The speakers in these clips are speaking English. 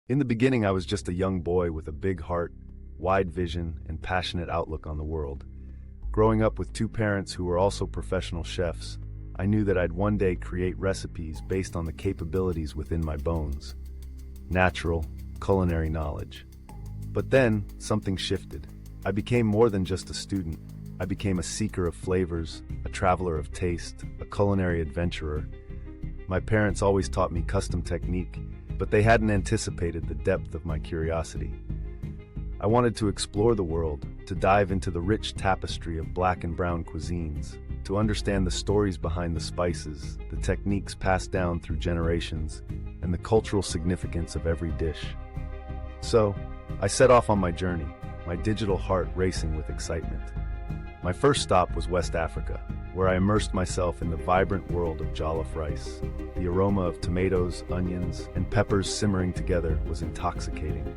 In the beginning, I was just a young boy with a big heart, wide vision, and passionate outlook on the world. Growing up with two parents who were also professional chefs, I knew that I'd one day create recipes based on the capabilities within my bones. Natural, culinary knowledge. But then, something shifted. I became more than just a student. I became a seeker of flavors, a traveler of taste, a culinary adventurer. My parents always taught me custom technique, but they hadn't anticipated the depth of my curiosity. I wanted to explore the world, to dive into the rich tapestry of black and brown cuisines, to understand the stories behind the spices, the techniques passed down through generations, and the cultural significance of every dish. So, I set off on my journey, my digital heart racing with excitement. My first stop was West Africa, where I immersed myself in the vibrant world of jollof rice. The aroma of tomatoes, onions, and peppers simmering together was intoxicating.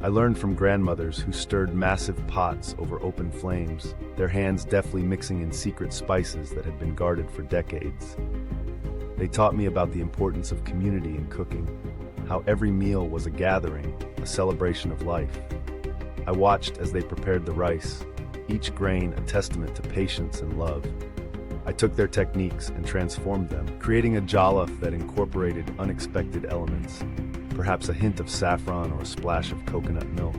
I learned from grandmothers who stirred massive pots over open flames, their hands deftly mixing in secret spices that had been guarded for decades. They taught me about the importance of community in cooking, how every meal was a gathering, a celebration of life. I watched as they prepared the rice, each grain a testament to patience and love. I took their techniques and transformed them, creating a jollof that incorporated unexpected elements, perhaps a hint of saffron or a splash of coconut milk.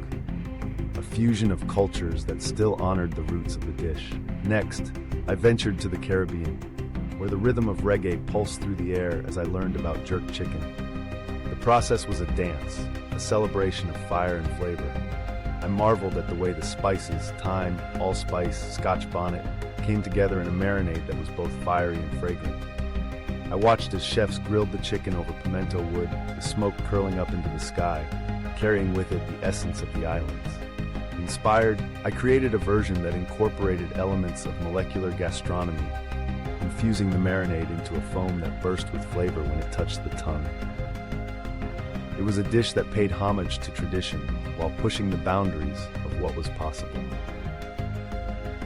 A fusion of cultures that still honored the roots of the dish. Next, I ventured to the Caribbean, where the rhythm of reggae pulsed through the air as I learned about jerk chicken. The process was a dance, a celebration of fire and flavor. I marveled at the way the spices, thyme, allspice, Scotch bonnet, came together in a marinade that was both fiery and fragrant. I watched as chefs grilled the chicken over pimento wood, the smoke curling up into the sky, carrying with it the essence of the islands. Inspired, I created a version that incorporated elements of molecular gastronomy, infusing the marinade into a foam that burst with flavor when it touched the tongue. It was a dish that paid homage to tradition while pushing the boundaries of what was possible.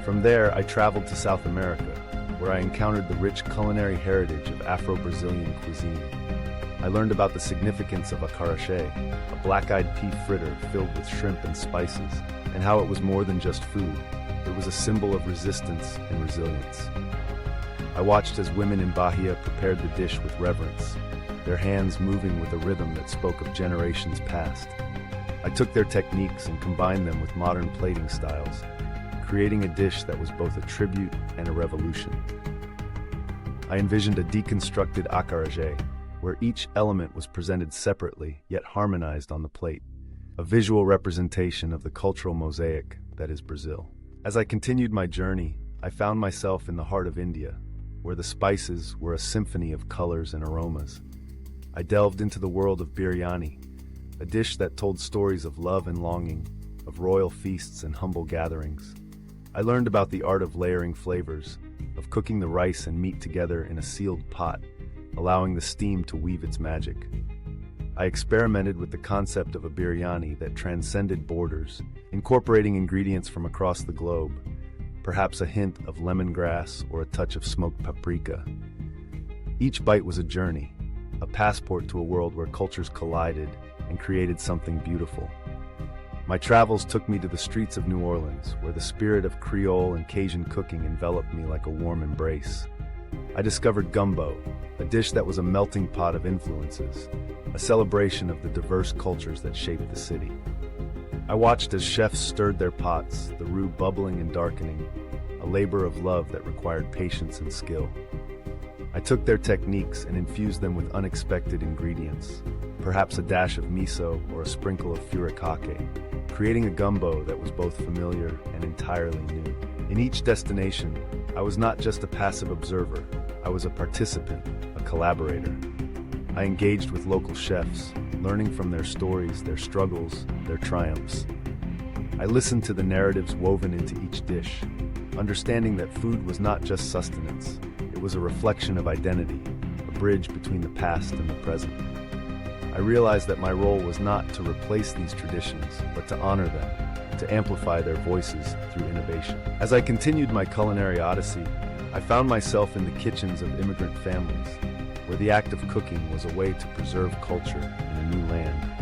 From there, I traveled to South America, where I encountered the rich culinary heritage of Afro-Brazilian cuisine. I learned about the significance of acarajé, a black-eyed pea fritter filled with shrimp and spices, and how it was more than just food. It was a symbol of resistance and resilience. I watched as women in Bahia prepared the dish with reverence, their hands moving with a rhythm that spoke of generations past. I took their techniques and combined them with modern plating styles, creating a dish that was both a tribute and a revolution. I envisioned a deconstructed acarajé, where each element was presented separately yet harmonized on the plate, a visual representation of the cultural mosaic that is Brazil. As I continued my journey, I found myself in the heart of India, where the spices were a symphony of colors and aromas. I delved into the world of biryani, a dish that told stories of love and longing, of royal feasts and humble gatherings. I learned about the art of layering flavors, of cooking the rice and meat together in a sealed pot, allowing the steam to weave its magic. I experimented with the concept of a biryani that transcended borders, incorporating ingredients from across the globe, perhaps a hint of lemongrass or a touch of smoked paprika. Each bite was a journey, a passport to a world where cultures collided and created something beautiful. My travels took me to the streets of New Orleans, where the spirit of Creole and Cajun cooking enveloped me like a warm embrace. I discovered gumbo, a dish that was a melting pot of influences, a celebration of the diverse cultures that shaped the city. I watched as chefs stirred their pots, the roux bubbling and darkening, a labor of love that required patience and skill. I took their techniques and infused them with unexpected ingredients, perhaps a dash of miso or a sprinkle of furikake, creating a gumbo that was both familiar and entirely new. In each destination, I was not just a passive observer, I was a participant, a collaborator. I engaged with local chefs, learning from their stories, their struggles, their triumphs. I listened to the narratives woven into each dish, understanding that food was not just sustenance. It was a reflection of identity, a bridge between the past and the present. I realized that my role was not to replace these traditions, but to honor them, to amplify their voices through innovation. As I continued my culinary odyssey, I found myself in the kitchens of immigrant families, where the act of cooking was a way to preserve culture in a new land.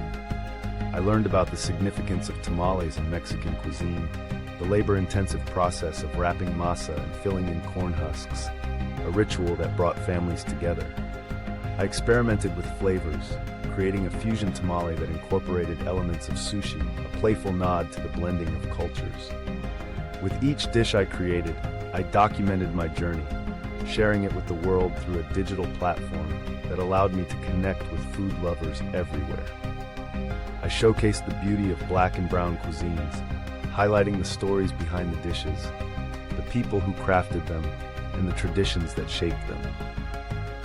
I learned about the significance of tamales in Mexican cuisine, the labor-intensive process of wrapping masa and filling in corn husks, a ritual that brought families together. I experimented with flavors, creating a fusion tamale that incorporated elements of sushi, a playful nod to the blending of cultures. With each dish I created, I documented my journey, sharing it with the world through a digital platform that allowed me to connect with food lovers everywhere. I showcased the beauty of Black and brown cuisines, highlighting the stories behind the dishes, the people who crafted them, and the traditions that shaped them.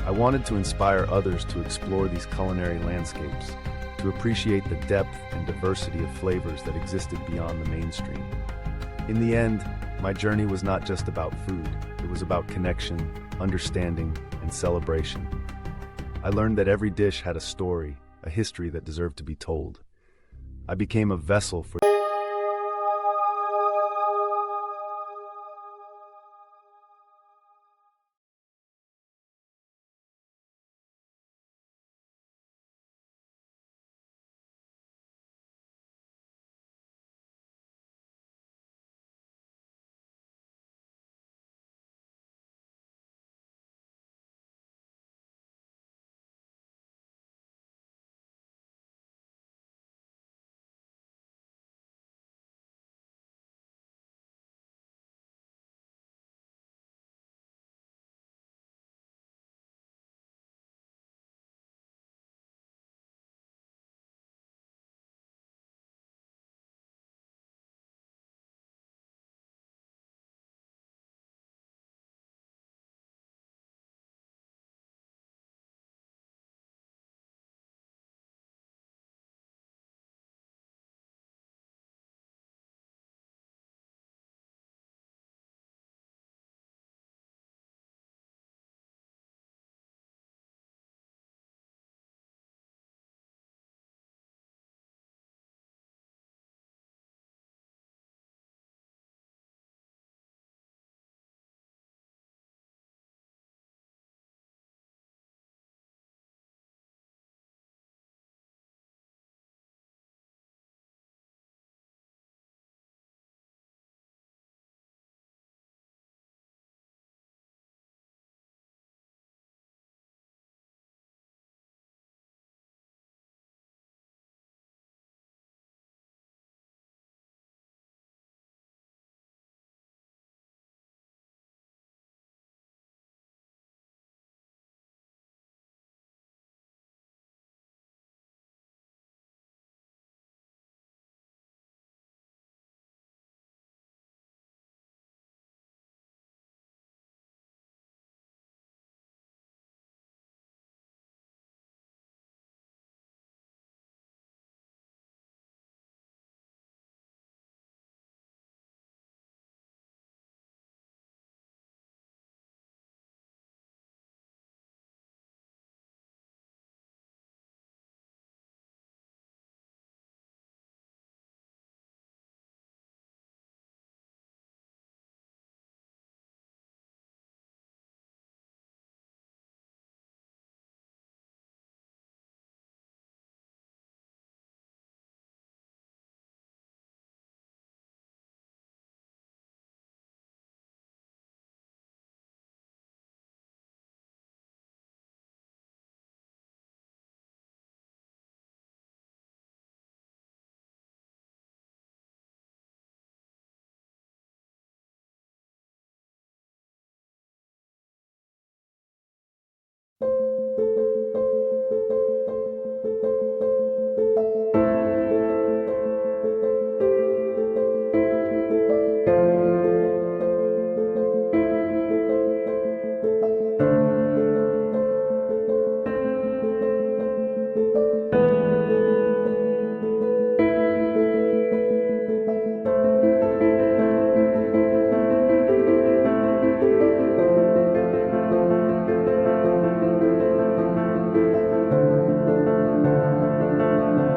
I wanted to inspire others to explore these culinary landscapes, to appreciate the depth and diversity of flavors that existed beyond the mainstream. In the end, my journey was not just about food, it was about connection, understanding, and celebration. I learned that every dish had a story, a history that deserved to be told. I became a vessel for